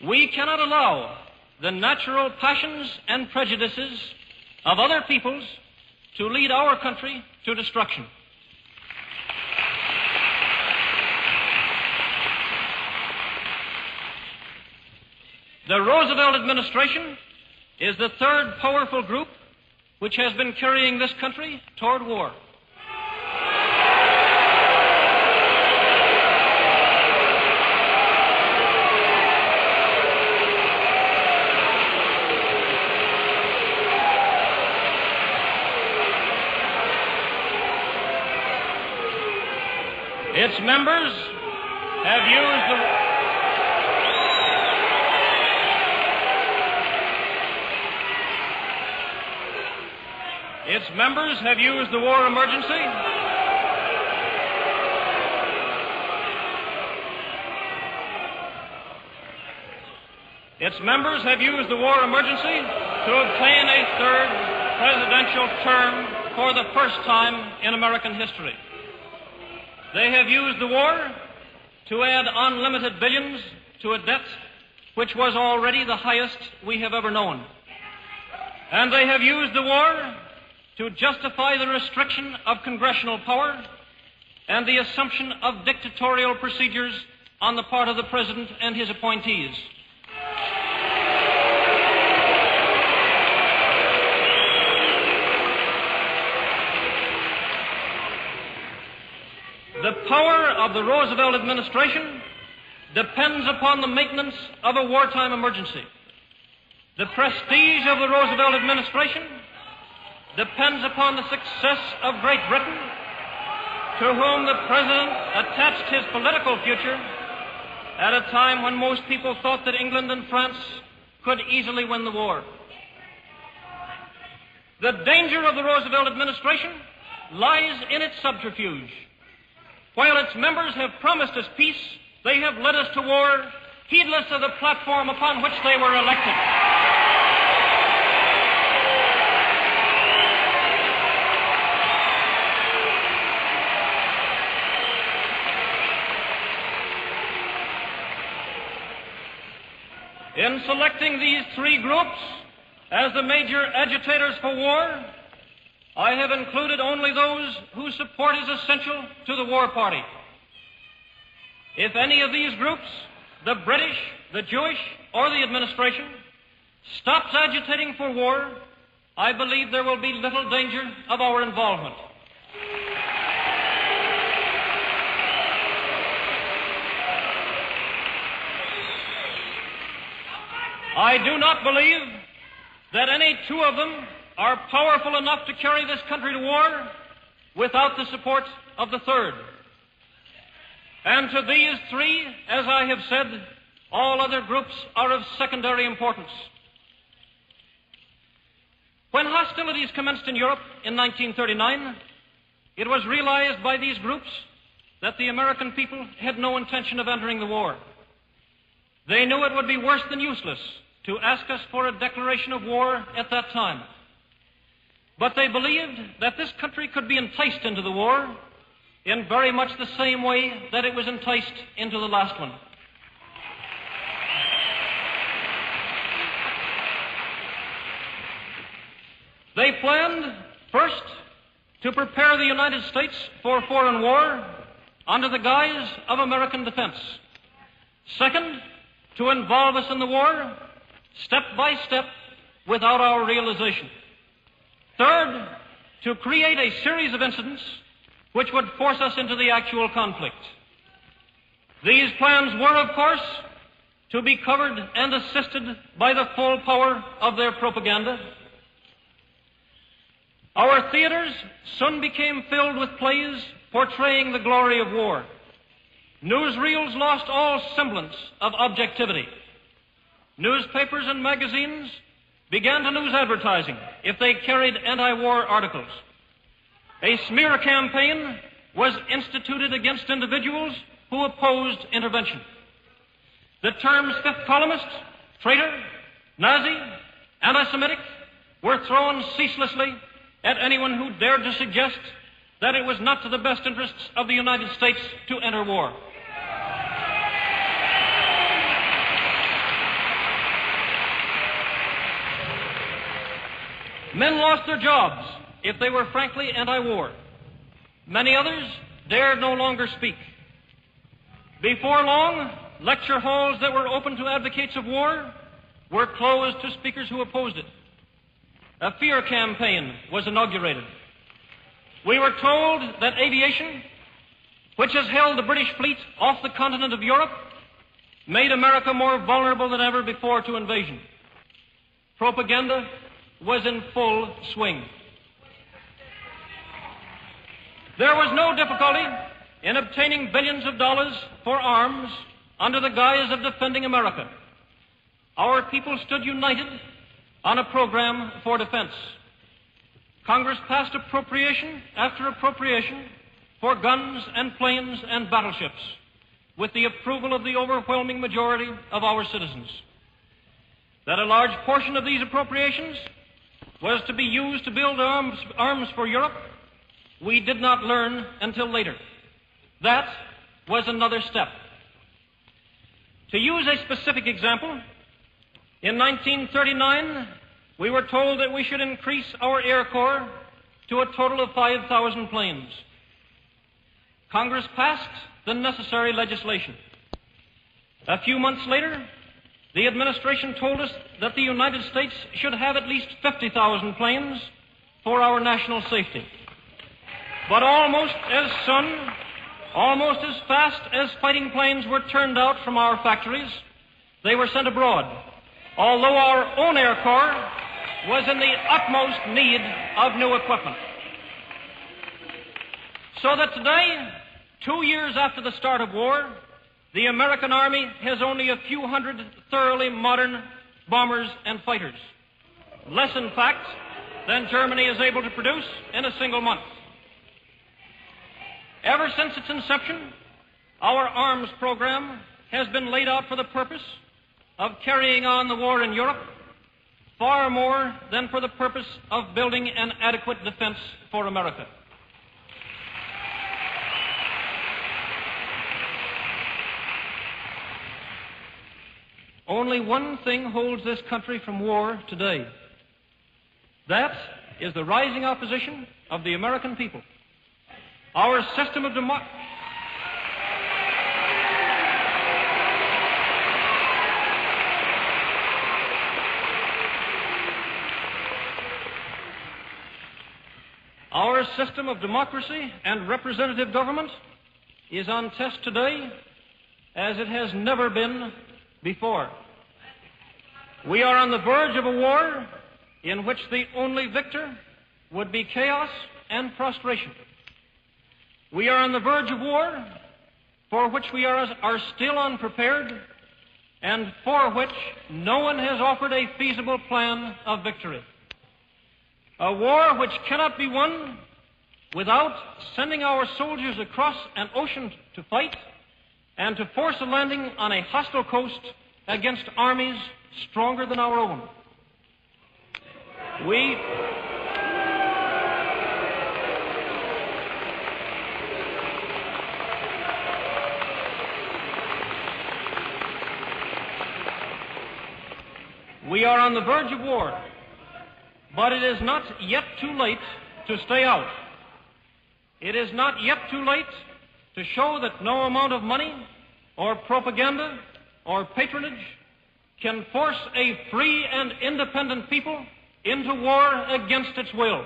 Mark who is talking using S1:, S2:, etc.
S1: We cannot allow the natural passions and prejudices of other peoples to lead our country to destruction. The Roosevelt administration is the third powerful group which has been carrying this country toward war. Its members have used the Its members have used the war emergency to obtain a third presidential term for the first time in American history. They have used the war to add unlimited billions to a debt which was already the highest we have ever known. And they have used the war to justify the restriction of congressional power and the assumption of dictatorial procedures on the part of the President and his appointees. The power of the Roosevelt administration depends upon the maintenance of a wartime emergency. The prestige of the Roosevelt administration depends upon the success of Great Britain, to whom the President attached his political future at a time when most people thought that England and France could easily win the war. The danger of the Roosevelt administration lies in its subterfuge. While its members have promised us peace, they have led us to war, heedless of the platform upon which they were elected. In selecting these three groups as the major agitators for war, I have included only those whose support is essential to the war party. If any of these groups, the British, the Jewish, or the administration, stops agitating for war, I believe there will be little danger of our involvement. I do not believe that any two of them are powerful enough to carry this country to war without the support of the third. And to these three, as I have said, all other groups are of secondary importance. When hostilities commenced in Europe in 1939, it was realized by these groups that the American people had no intention of entering the war. They knew it would be worse than useless to ask us for a declaration of war at that time. But they believed that this country could be enticed into the war in very much the same way that it was enticed into the last one. They planned, first, to prepare the United States for foreign war under the guise of American defense. Second, to involve us in the war step by step without our realization. Third, to create a series of incidents which would force us into the actual conflict. These plans were, of course, to be covered and assisted by the full power of their propaganda. Our theaters soon became filled with plays portraying the glory of war. Newsreels lost all semblance of objectivity. Newspapers and magazines began to lose advertising if they carried anti-war articles. A smear campaign was instituted against individuals who opposed intervention. The terms fifth columnist, traitor, Nazi, anti-Semitic were thrown ceaselessly at anyone who dared to suggest that it was not to the best interests of the United States to enter war. Men lost their jobs if they were frankly anti-war. Many others dared no longer speak. Before long, lecture halls that were open to advocates of war were closed to speakers who opposed it. A fear campaign was inaugurated. We were told that aviation, which has held the British fleet off the continent of Europe, made America more vulnerable than ever before to invasion. Propaganda was in full swing. There was no difficulty in obtaining billions of dollars for arms under the guise of defending America. Our people stood united on a program for defense. Congress passed appropriation after appropriation for guns and planes and battleships with the approval of the overwhelming majority of our citizens. That a large portion of these appropriations was to be used to build arms for Europe, we did not learn until later. That was another step. To use a specific example, in 1939, we were told that we should increase our Air Corps to a total of 5,000 planes. Congress passed the necessary legislation. A few months later, the administration told us that the United States should have at least 50,000 planes for our national safety. But almost as fast as fighting planes were turned out from our factories, they were sent abroad, although our own Air Corps was in the utmost need of new equipment. So that today, 2 years after the start of war, the American Army has only a few hundred thoroughly modern bombers and fighters. Less, in fact, than Germany is able to produce in a single month. Ever since its inception, our arms program has been laid out for the purpose of carrying on the war in Europe far more than for the purpose of building an adequate defense for America. Only one thing holds this country from war today. That is the rising opposition of the American people. Our system of democracy. Our system of democracy and representative government is on test today as it has never been before. We are on the verge of a war in which the only victor would be chaos and prostration. We are on the verge of war for which we are still unprepared and for which no one has offered a feasible plan of victory. A war which cannot be won without sending our soldiers across an ocean to fight and to force a landing on a hostile coast against armies stronger than our own. We are on the verge of war, but it is not yet too late to stay out. It is not yet too late to show that no amount of money or propaganda or patronage can force a free and independent people into war against its will.